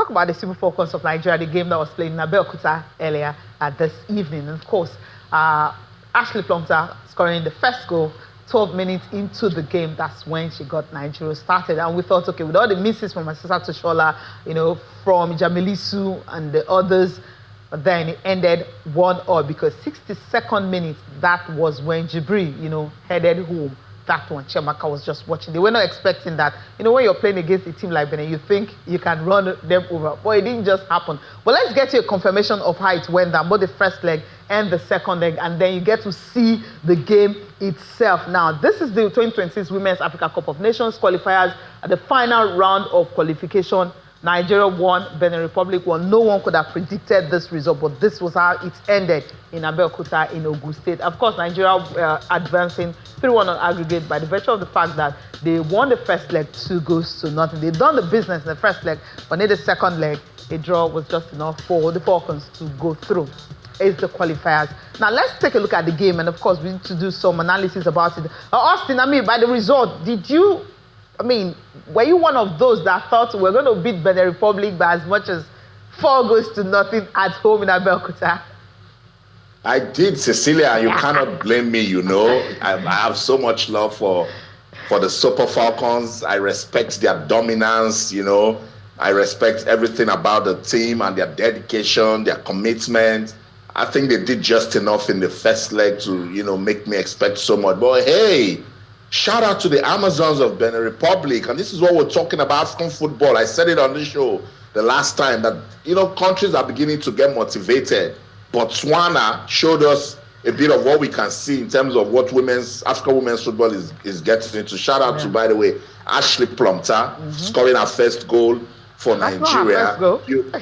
talk about the Super Falcons of Nigeria, the game that was played in Abeokuta earlier this evening. And of course, Ashley Plumter scoring the first goal 12 minutes into the game. That's when she got Nigeria started. And we thought, okay, with all the misses from Asisa Toshola, from Jamilisu and the others, but then it ended 1-1 because 62nd minute, that was when Jibri, headed home. That one, Chemaka was just watching. They were not expecting that. When you're playing against a team like Benin, you think you can run them over. But it didn't just happen. But let's get you a confirmation of how it went down, both the first leg and the second leg, and then you get to see the game itself. Now, this is the 2026 Women's Africa Cup of Nations qualifiers at the final round of qualification. Nigeria won, Benin Republic won. No one could have predicted this result, but this was how it ended in Abeokuta in Ogun State. Of course, Nigeria advancing 3-1 on aggregate by the virtue of the fact that they won the first leg 2-0. They've done the business in the first leg, but in the second leg, a draw was just enough for the Falcons to go through. It's the qualifiers. Now, let's take a look at the game, and of course, we need to do some analysis about it. Austin, by the result, were you one of those that thought we're going to beat Benin Republic by as much as 4-0 at home in Abeokuta? I did, Cecilia, and you cannot blame me, I have so much love for the Super Falcons. I respect their dominance, I respect everything about the team and their dedication, their commitment. I think they did just enough in the first leg to, make me expect so much. But hey, shout out to the Amazons of Benin Republic. And this is what we're talking about, African football. I said it on this show the last time that, countries are beginning to get motivated. Botswana showed us a bit of what we can see in terms of what African women's football is getting into. Shout out to, by the way, Ashley Plumter, scoring her first goal for Nigeria. Not her first goal.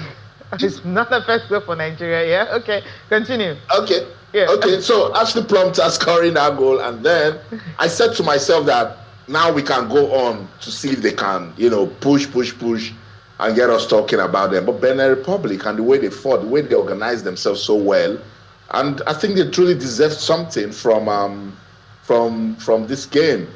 It's not the first goal for Nigeria, yeah? Okay, continue. Okay. Yeah. Okay, so Ashley Plumter scoring that goal, and then I said to myself that now we can go on to see if they can, push, and get us talking about them. But Benin Republic and the way they fought, the way they organized themselves so well, and I think they truly deserved something from this game.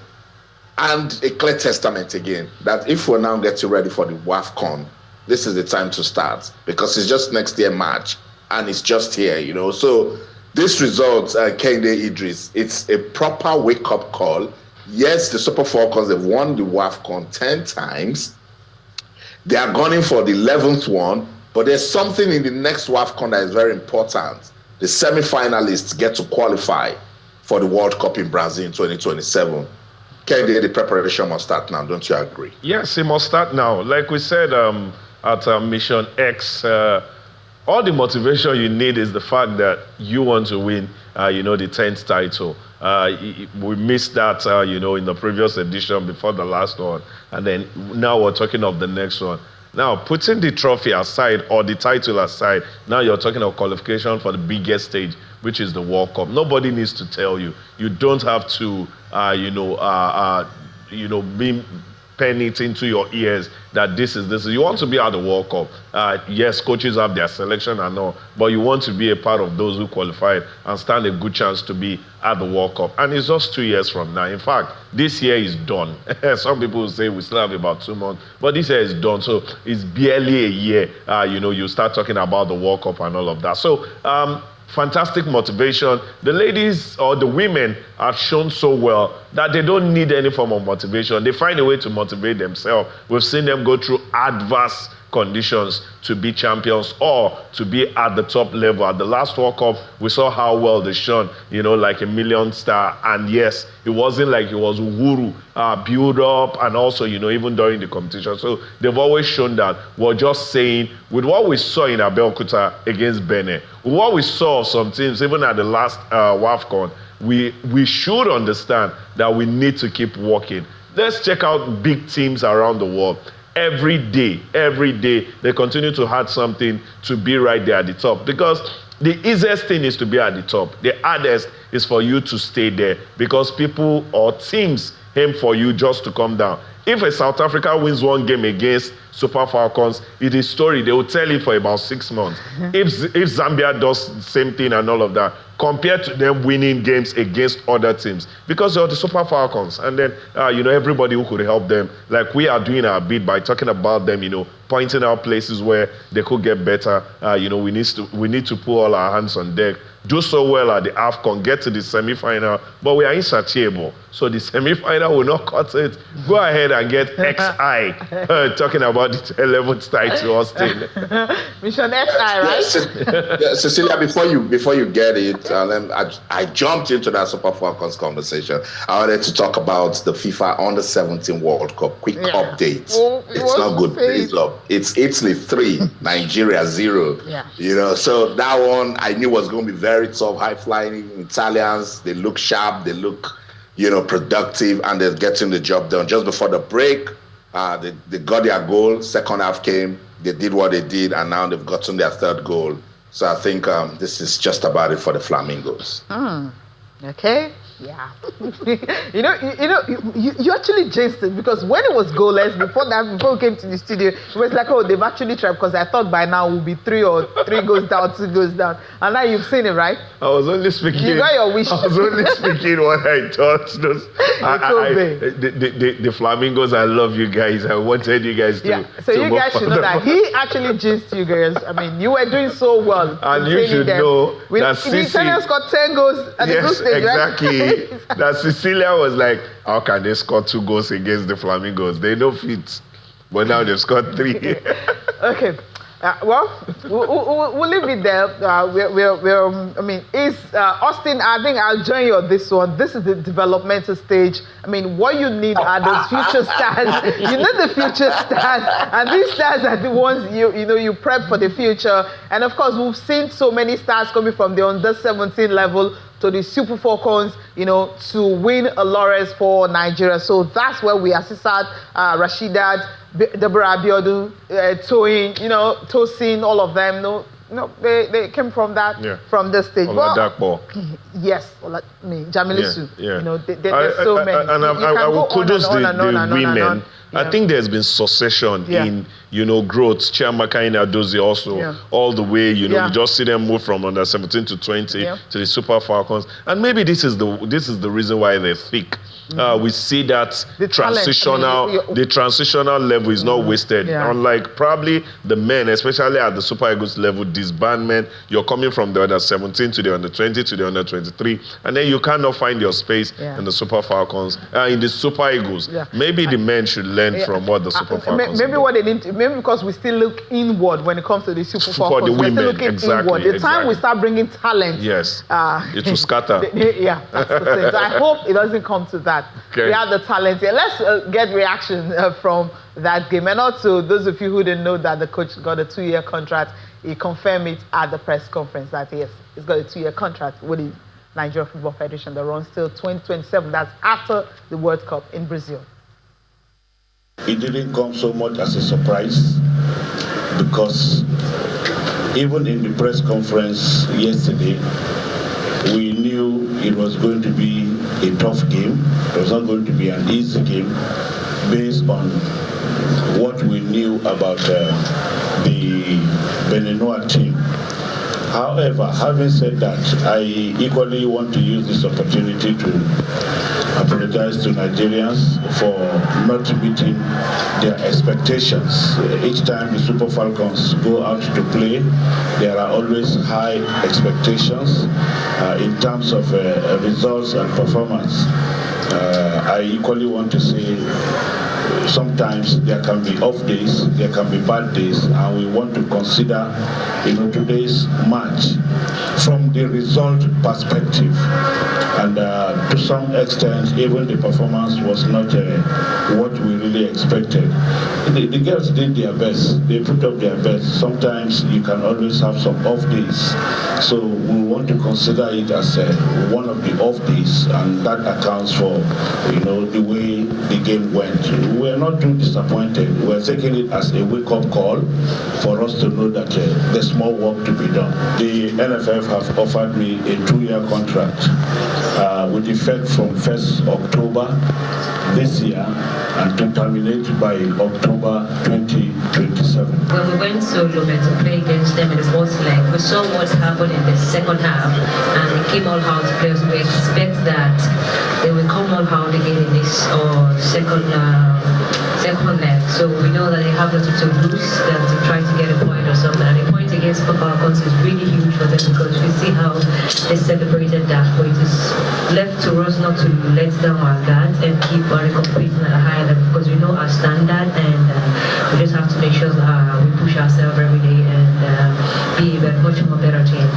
And a clear testament again that if we're now getting ready for the WAFCON, this is the time to start because it's just next year March and it's just here, So this result, Kehinde Idris, it's a proper wake-up call. Yes, the Super Falcons have won the WAFCON 10 times. They are gunning for the 11th one, but there's something in the next WAFCON that is very important. The semi-finalists get to qualify for the World Cup in Brazil in 2027. Kehinde, the preparation must start now, don't you agree? Yes, it must start now. Like we said at Mission X, all the motivation you need is the fact that you want to win, the 10th title. We missed that, in the previous edition before the last one. And then now we're talking of the next one. Now, putting the trophy aside or the title aside, now you're talking of qualification for the biggest stage, which is the World Cup. Nobody needs to tell you. You don't have to, pen it into your ears that this is. You want to be at the World Cup. Yes, coaches have their selection and all, but you want to be a part of those who qualified and stand a good chance to be at the World Cup. And it's just 2 years from now. In fact, this year is done. Some people will say we still have about 2 months, but this year is done. So it's barely a year. You start talking about the World Cup and all of that. So fantastic motivation. The ladies or the women have shown so well that they don't need any form of motivation. They find a way to motivate themselves. We've seen them go through adverse conditions to be champions or to be at the top level. At the last World Cup, we saw how well they shone, like a million star. And yes, it wasn't like it was wuru, build up, and also, even during the competition. So they've always shown that. We're just saying, with what we saw in Abeokuta against Benin, with what we saw of some teams, even at the last WAFCON, we should understand that we need to keep working. Let's check out big teams around the world. Every day, they continue to add something to be right there at the top. Because the easiest thing is to be at the top. The hardest is for you to stay there because people or teams aim for you just to come down. If a South Africa wins one game against Super Falcons, it is story. They will tell it for about 6 months. If Zambia does the same thing and all of that, compared to them winning games against other teams, because they're the Super Falcons, and then everybody who could help them, like we are doing our bit by talking about them, pointing out places where they could get better. We need to put all our hands on deck. Do so well at the AFCON, get to the semi-final, but we are insatiable. So the semi-final will not cut it. Go ahead and get XI, talking about the 11th title, Austin. Mission XI, right? Yeah, Cecilia, before you get it, I jumped into that Super Falcons conversation. I wanted to talk about the FIFA Under-17 World Cup. Quick update. It's not good. Please up. It's Italy 3, Nigeria 0. Yeah. So that one I knew was going to be very tough. High-flying Italians. They look sharp. They look, productive, and they're getting the job done. Just before the break, they got their goal. Second half came. They did what they did, and now they've gotten their third goal. So I think this is just about it for the Flamingos. Okay. Yeah. you actually jinxed it, because when it was goalless before we came to the studio, it was like, oh, they've actually tried, because I thought by now we'll be 3 goes down, 2 goes down. And now you've seen it, right? I was only speaking. You got your wish. I was only speaking what I thought. The Flamingos, I love you guys. I wanted you guys to. Yeah. So you guys should know that he actually jinxed you guys. I mean, you were doing so well. And you should know that the Italians got 10 goals at the group stage, exactly. Right? That Cecilia was like, how can they score 2 goals against the Flamingos? They don't fit. But now they've scored 3. Okay. We'll leave it there. Austin, I think I'll join you on this one. This is the developmental stage. I mean, what you need are those future stars. You need the future stars. And these stars are the ones you prep for the future. And of course, we've seen so many stars coming from the under-17 level to the Super Falcons, to win a laurels for Nigeria. So that's where we assist Rashidat, Deborah Abiodun, Toyin, Tosin, all of them. They came from from this stage. Yes, Jamilisu. There's so many. And I will kudos the women. I think there's been succession in, growth. Chiamaka Inadozie also, all the way, you just see them move from under 17 to 20 to the Super Falcons. And maybe this is the reason why they're thick. We see that the transitional level is not wasted. Unlike probably the men, especially at the Super Eagles level, disbandment, you're coming from the under 17 to the under 20 to the under 23, and then you cannot find your space in the Super Falcons, in the Super Eagles. Maybe the men should learn from what the Super Falcons maybe what they need to, maybe because we still look inward when it comes to the Super Falcons. The women, we're still looking inward. The time we start bringing talent, it will scatter. That's the thing. So I hope it doesn't come to that. Okay. We have the talent here. Let's get reaction from that game. And also, those of you who didn't know that the coach got a 2-year contract, he confirmed it at the press conference that yes, he's got a 2-year contract with the Nigeria Football Federation that runs till 2027. That's after the World Cup in Brazil. It didn't come so much as a surprise, because even in the press conference yesterday, we knew it was going to be a tough game. It was not going to be an easy game based on what we knew about the Beninois team. However, having said that, I equally want to use this opportunity to apologize to Nigerians for not meeting their expectations. Each time the Super Falcons go out to play, there are always high expectations in terms of results and performance. I equally want to say sometimes there can be off days, there can be bad days, and we want to consider today's match from the result perspective. And to some extent, even the performance was not what we really expected. The girls did their best. They put up their best. Sometimes you can always have some off days. So we want to consider it as one of the off days, and that accounts for the way the game went. we're not too disappointed. We're taking it as a wake-up call for us to know that there's more work to be done. The NFF have offered me a 2-year contract with effect from 1st October this year and to terminate by October 2027. When we went to Lome to play against them in the first leg, we saw what happened in the second half, and they came all out players. We expect that they will come all out again in this second leg. So we know that they have nothing to lose than to try to get a point or something. And a point against the Falcons is really huge for them because we see how they celebrated that. But it is left to us not to let down our guard and keep on competing at a higher level because we know our standard, and we just have to make sure that we push ourselves every day and be a much more better team.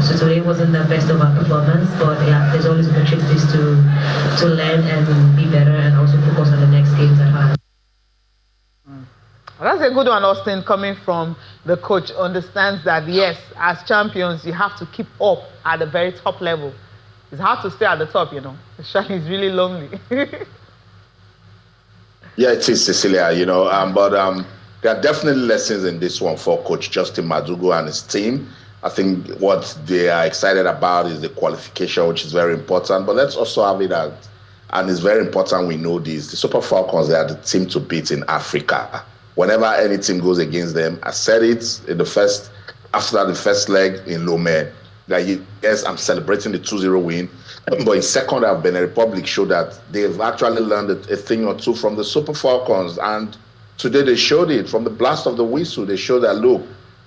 So today wasn't the best of our performance, but yeah, there's always opportunities to learn and be better and also focus on the next games at hand. That's a good one, Austin, coming from the coach. Understands that, yes, as champions, you have to keep up at the very top level. It's hard to stay at the top, you know. Especially it's really lonely. Yeah, it is, Cecilia, you know, but there are definitely lessons in this one for Coach Justin Madugu and his team. I think what they are excited about is the qualification, which is very important. But let's also have it at, and it's very important we know this, the Super Falcons, they are the team to beat in Africa. Whenever any team goes against them, I said it in after the first leg in Lome, that yes, I'm celebrating the 2-0 win. But in second half, Benin Republic showed that they've actually learned a thing or two from the Super Falcons. And today they showed it. From the blast of the whistle, they showed that, look,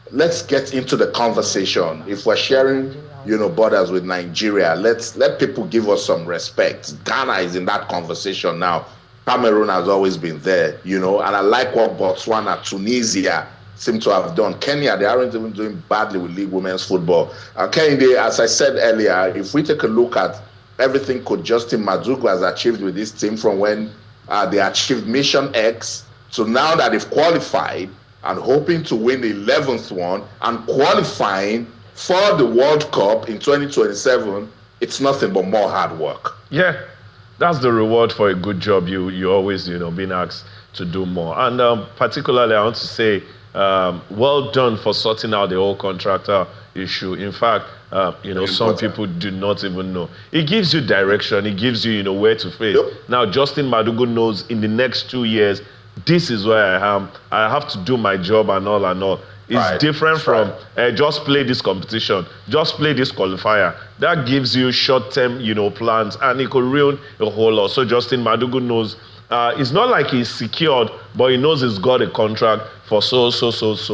let's get into the conversation. If we're sharing, you know, borders with Nigeria, let people give us some respect. Ghana is in that conversation now. Cameroon has always been there, you know, and I like what Botswana, Tunisia seem to have done. Kenya, they aren't even doing badly with League Women's Football. Kenya, as I said earlier, if we take a look at everything Coach Justin Madugu has achieved with this team from when they achieved Mission X to now that they've qualified and hoping to win the 11th one and qualifying for the World Cup in 2027, it's nothing but more hard work. Yeah. That's the reward for a good job. You always, you know, being asked to do more. And particularly, I want to say, well done for sorting out the whole contractor issue. In fact, you know, some people do not even know. It gives you direction. It gives you, you know, where to face. Yep. Now, Justin Madugu knows in the next 2 years, this is where I am. I have to do my job and all and all. It's different from just play this competition, just play this qualifier. That gives you short-term, you know, plans, and it could ruin a whole lot. So Justin Madugu knows it's not like he's secured, but he knows he's got a contract for so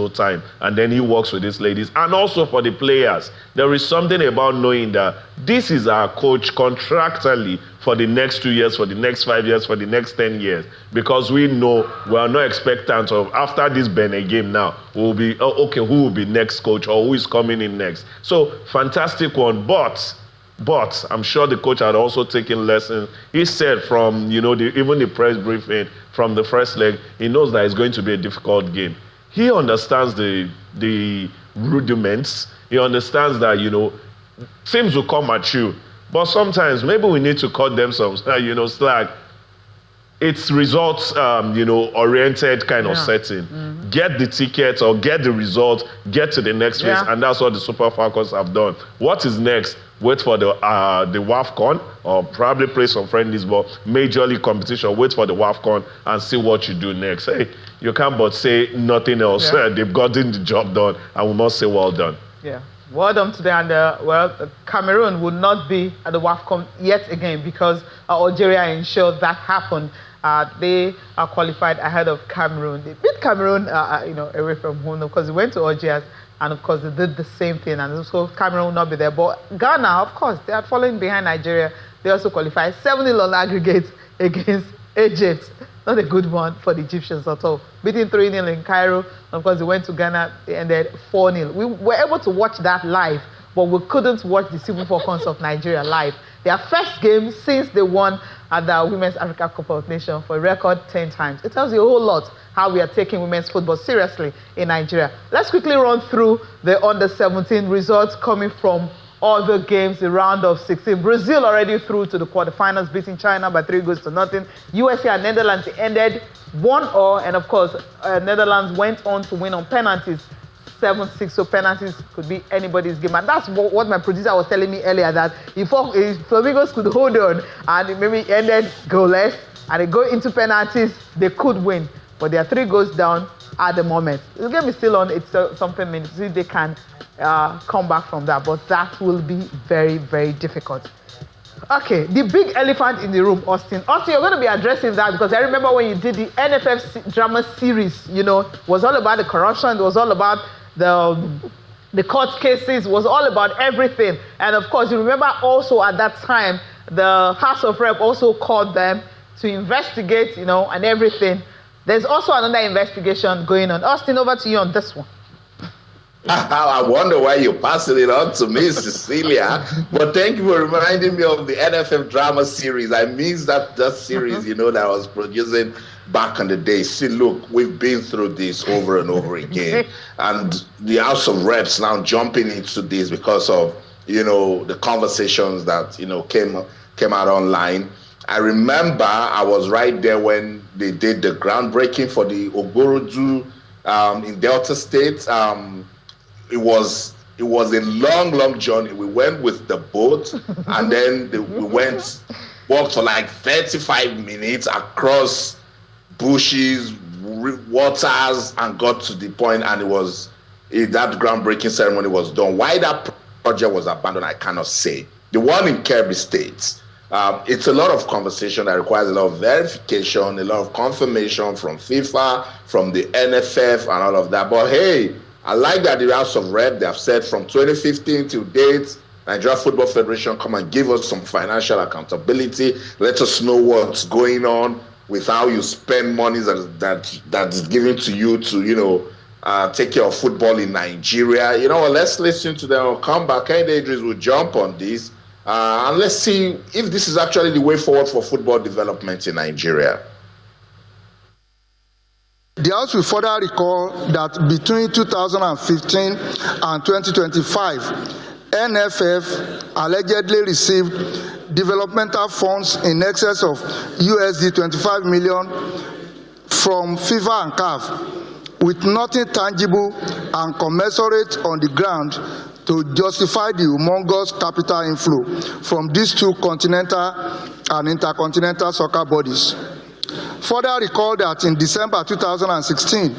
time, and then he works with these ladies. And also for the players, there is something about knowing that this is our coach contractually for the next 2 years, for the next 5 years, for the next 10 years, because we know we are not expectant of after this Benin game now, we'll be, okay, who will be next coach or who is coming in next. So fantastic one, but I'm sure the coach had also taken lessons. He said from, you know, even the press briefing from the first leg, he knows that it's going to be a difficult game. He understands the rudiments. He understands that, you know, teams will come at you. But sometimes maybe we need to cut them some, you know, slack. It's results, you know, oriented kind of setting. Mm-hmm. Get the ticket or get the result, get to the next phase, and that's what the Super Falcons have done. What is next? Wait for the WAFCON, or probably play some friendlies, but major league competition. Wait for the WAFCON and see what you do next. Hey, you can't but say nothing else. Yeah. They've gotten the job done, and we must say well done. Yeah. Well done today, and Cameroon would not be at the WAFCON yet again because Algeria ensured that happened. They are qualified ahead of Cameroon. They beat Cameroon, you know, away from home because they went to Algiers, and of course they did the same thing. And so Cameroon will not be there. But Ghana, of course, they are following behind Nigeria. They also qualified 7-0 on aggregate against Egypt. Not a good one for the Egyptians at all. Beating 3-0 in Cairo. And of course, they went to Ghana. They ended 4-0. We were able to watch that live, but we couldn't watch the Super Falcons of Nigeria live. Their first game since they won at the Women's Africa Cup of Nations for a record 10 times. It tells you a whole lot how we are taking women's football seriously in Nigeria. Let's quickly run through the under-17 results coming from other games, the round of 16. Brazil already through to the quarterfinals, beating China by 3-0. USA and Netherlands ended 1-1, and of course, Netherlands went on to win on penalties, 7-6. So penalties could be anybody's game, and that's what my producer was telling me earlier, that if Flamingos could hold on and it maybe ended goalless and they go into penalties, they could win. But they are 3 goals down at the moment. The game is still on. It's something minutes. See if they can come back from that, but that will be very, very difficult. Okay, the big elephant in the room, Austin. Austin, you're going to be addressing that, because I remember when you did the NFF drama series, you know, it was all about the corruption, it was all about the court cases, it was all about everything. And of course, you remember also at that time, the House of Rep also called them to investigate, you know, and everything. There's also another investigation going on. Austin, over to you on this one. I wonder why you're passing it on to me, Cecilia. But thank you for reminding me of the NFF drama series. I miss that series, you know, that I was producing back in the day. See, look, we've been through this over and over again. And the House of Reps now jumping into this because of, you know, the conversations that, you know, came out online. I remember I was right there when they did the groundbreaking for the Ogorodu in Delta State. It was a long journey. We went with the boat, and then we walked for like 35 minutes across bushes, waters, and got to the point, and that groundbreaking ceremony was done. Why that project was abandoned, I cannot say. The one in Kebbi State, it's a lot of conversation that requires a lot of verification, a lot of confirmation from FIFA, from the NFF, and all of that. But hey, I like that the House of Rep, they have said from 2015 to date, Nigeria Football Federation, come and give us some financial accountability. Let us know what's going on with how you spend money that is given to you to, you know, take care of football in Nigeria. You know what, let's listen to them. I'll come back. Kehinde Idris will jump on this. And let's see if this is actually the way forward for football development in Nigeria. The House will further recall that between 2015 and 2025, NFF allegedly received developmental funds in excess of USD 25 million from FIFA and CAF, with nothing tangible and commensurate on the ground to justify the humongous capital inflow from these two continental and intercontinental soccer bodies. Further recall that in December 2016,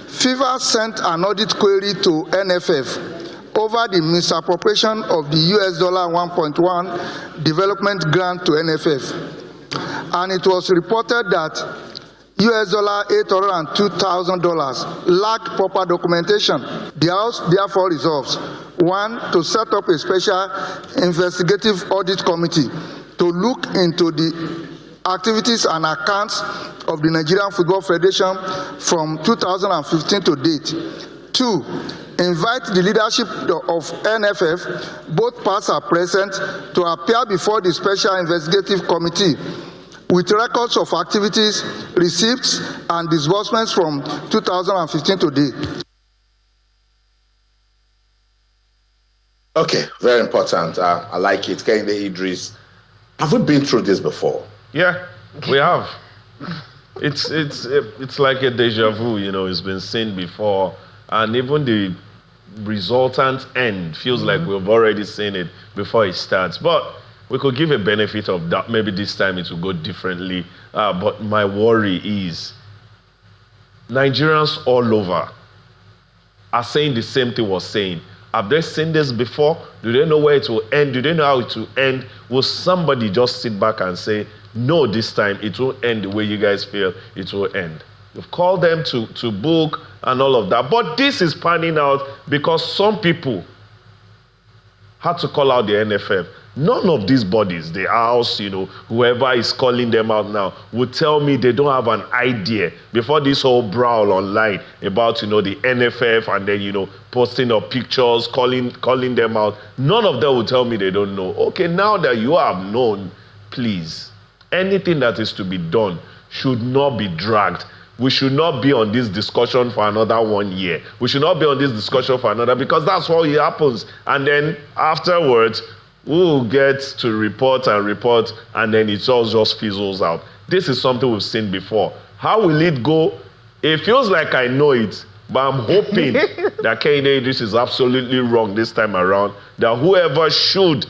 FIFA sent an audit query to NFF over the misappropriation of the $1.1 development grant to NFF. And it was reported that $802,000 lacked proper documentation. The House therefore resolves: 1, to set up a special investigative audit committee to look into the activities and accounts of the Nigerian Football Federation from 2015 to date. 2, invite the leadership of NFF, both parts are present, to appear before the special investigative committee with records of activities, receipts, and disbursements from 2015 to date. Okay, very important. I like it. Kehinde Idris, have we been through this before? Yeah, we have. It's like a deja vu, you know, it's been seen before, and even the resultant end feels like we've already seen it before it starts. But we could give a benefit of that. Maybe this time it will go differently. But my worry is Nigerians all over are saying the same thing we're saying. Have they seen this before? Do they know where it will end? Do they know how it will end? Will somebody just sit back and say, no, this time it won't end the way you guys feel it will end? You've called them to book and all of that. But this is panning out because some people had to call out the NFF. None of these bodies, the House, you know, whoever is calling them out now, would tell me they don't have an idea before this whole brawl online about, you know, the NFF and then, you know, posting of pictures, calling them out. None of them would tell me they don't know. Okay, now that you have known, please, anything that is to be done should not be dragged we should not be on this discussion for another 1 year. We should not be on this discussion for another, because that's what happens. And then afterwards, we'll get to report, and then it all just fizzles out. This is something we've seen before. How will it go? It feels like I know it, but I'm hoping that Kehinde Idris is absolutely wrong this time around, that whoever should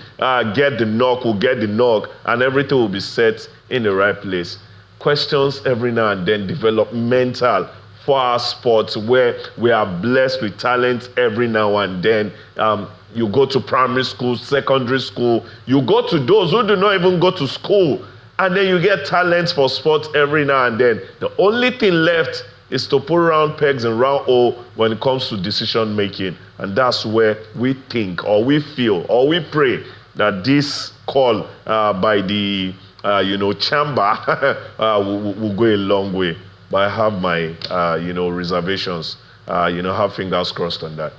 get the knock will get the knock, and everything will be set in the right place. Questions every now and then, developmental for our sports, where we are blessed with talent every now and then. You go to primary school, secondary school, you go to those who do not even go to school, and then you get talents for sports every now and then. The only thing left is to put round pegs in round hole when it comes to decision making. And that's where we think, or we feel, or we pray that this call by the chamber will go a long way. But I have my reservations. Have fingers crossed on that.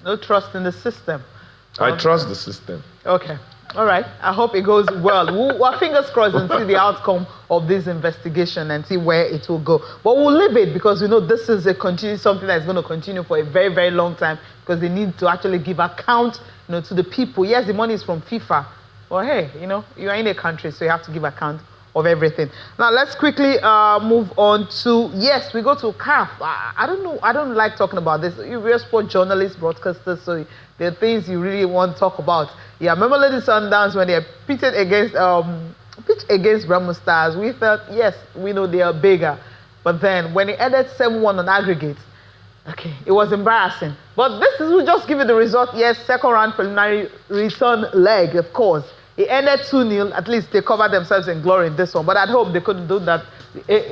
No trust in the system. I trust the system. Okay. All right. I hope it goes well. We'll fingers crossed and see the outcome of this investigation and see where it will go. But we'll leave it, because we know this is something that's going to continue for a very, very long time, because they need to actually give account, to the people. Yes, the money is from FIFA. Well, hey, you're in a country, so you have to give account of everything. Now, let's quickly move on to, yes, we go to CAF. I don't know. I don't like talking about this. You're a sport journalist, broadcaster, so there are things you really want to talk about. Yeah, remember Lady Sundowns when they pitched against Remo Stars? We felt, yes, we know they are bigger. But then when they ended 7-1 on aggregate, okay, it was embarrassing. But this will just give you the result. Yes, second round preliminary return leg, of course. It ended 2-0. At least they covered themselves in glory in this one. But at home, they couldn't do that.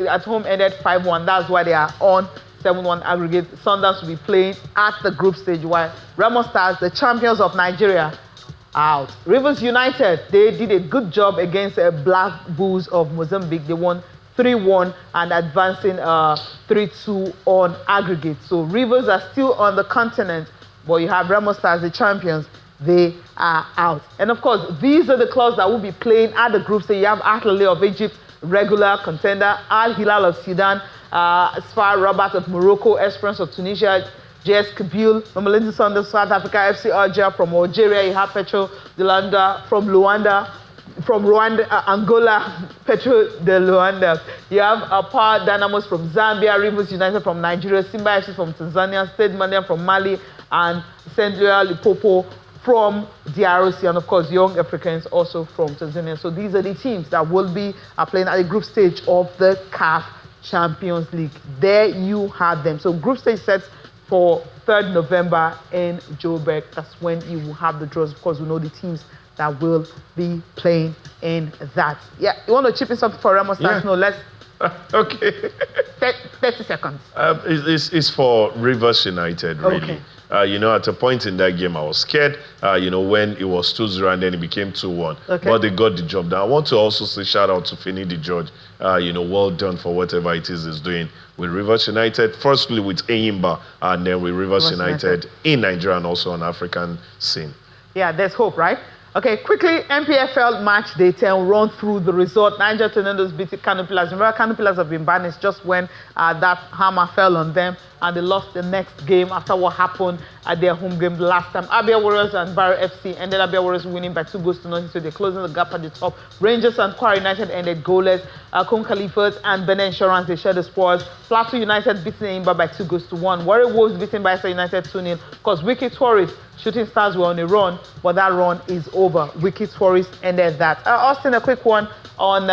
At home, ended 5-1. That's why they are on 7-1 aggregate. Sundowns will be playing at the group stage, while Remo Stars, the champions of Nigeria, are out. Rivers United, they did a good job against Black Bulls of Mozambique. They won 3-1 and advancing 3-2 on aggregate. So Rivers are still on the continent, but you have Remo Stars, the champions. They are out. And of course, these are the clubs that will be playing at the group stage. You have Al Hilal of Egypt, regular contender, Al Hilal of Sudan, Sfar Rabat of Morocco, Esperance of Tunisia, JS Kabylie, Mamelodi Sundowns, South Africa, FC Alger from Algeria. You have Petro de Luanda from Rwanda, Angola, Petro de Luanda. You have Power Dynamos from Zambia, Rivers United from Nigeria, Simba FC from Tanzania, Stade Malien from Mali, and Central Lipopo from DRC, and of course Young Africans also from Tanzania. So these are the teams that will be playing at the group stage of the CAF Champions League. There you have them. So group stage sets for 3rd November in Joburg. That's when you will have the draws. Of course, we know the teams that will be playing in that. Yeah, you want to chip in something for Remo Stars? Yeah. No, let's. Okay. 30 seconds. It's for Rivers United, really. Okay. At a point in that game, I was scared, when it was 2-0 and then it became 2-1. Okay. But they got the job done. I want to also say shout out to Fini the Judge. Well done for whatever it is he's doing with Rivers United. Firstly with Eyimba, and then with Rivers United in Nigeria and also on African scene. Yeah, there's hope, right? Okay, quickly, NPFL match day 10, run through the result. Niger Tornadoes beat Kano Pillars. Remember, Kano Pillars have been banished just when that hammer fell on them, and they lost the next game after what happened at their home game the last time. Abia Warriors and Barrow FC ended Abia Warriors winning by 2-0, so they're closing the gap at the top. Rangers and Kwara United ended goalless. Kon Khalifat and Benin Insurance, they shared the spoils. Plateau United beating Imba by 2-1. Warrior Wolves beaten by SA United 2-0. Of course, Wiki Tourists, Shooting Stars were on a run, but that run is over. Wiki Tourists ended that. Austin, a quick one on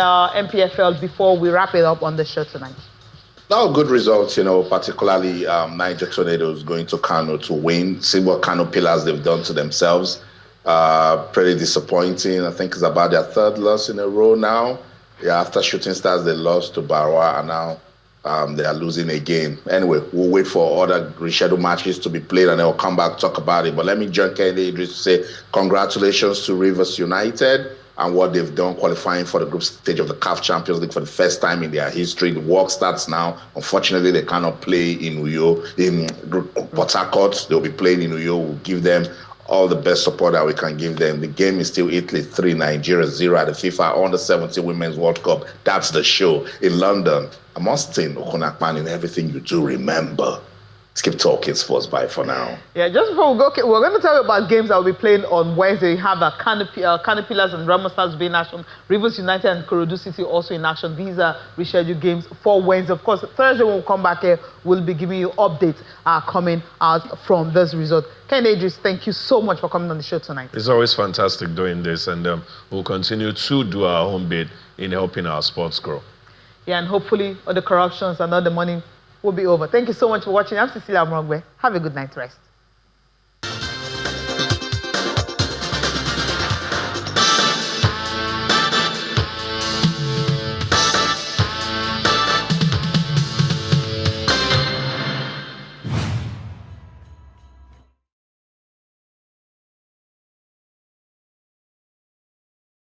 NPFL before we wrap it up on the show tonight. Now, good results, particularly Niger Tornadoes going to Kano to win. See what Kano Pillars they've done to themselves. Pretty disappointing. I think it's about their 3rd loss in a row now. Yeah, after Shooting Stars, they lost to Barwa, and now they are losing again. Anyway, we'll wait for other rescheduled matches to be played, and then we'll come back talk about it. But let me join Kehinde Idris to say congratulations to Rivers United and what they've done qualifying for the group stage of the CAF Champions League for the first time in their history. The work starts now. Unfortunately, they cannot play in Uyo, in Port Harcourt. They'll be playing in Uyo. We'll give them all the best support that we can give them. The game is still Italy 3, Nigeria 0 at the FIFA Under-17 Women's World Cup. That's the show in London. I'm Austin Okunakpan. In everything you do, remember, let's keep talking sports. Bye for now. Yeah, just before we go, okay, we're going to tell you about games that will be playing on Wednesday. We have Canopilas and Ramos Stars being in action. Rivers United and Korodu City also in action. These are rescheduled games for Wednesday. Of course, Thursday when we come back here, we'll be giving you updates coming out from this result. Ken Idris, thank you so much for coming on the show tonight. It's always fantastic doing this, and we'll continue to do our home bit in helping our sports grow. Yeah, and hopefully all the corruptions and all the money will be over. Thank you so much for watching. I'm Cecilia Morogwe. Have a good night rest.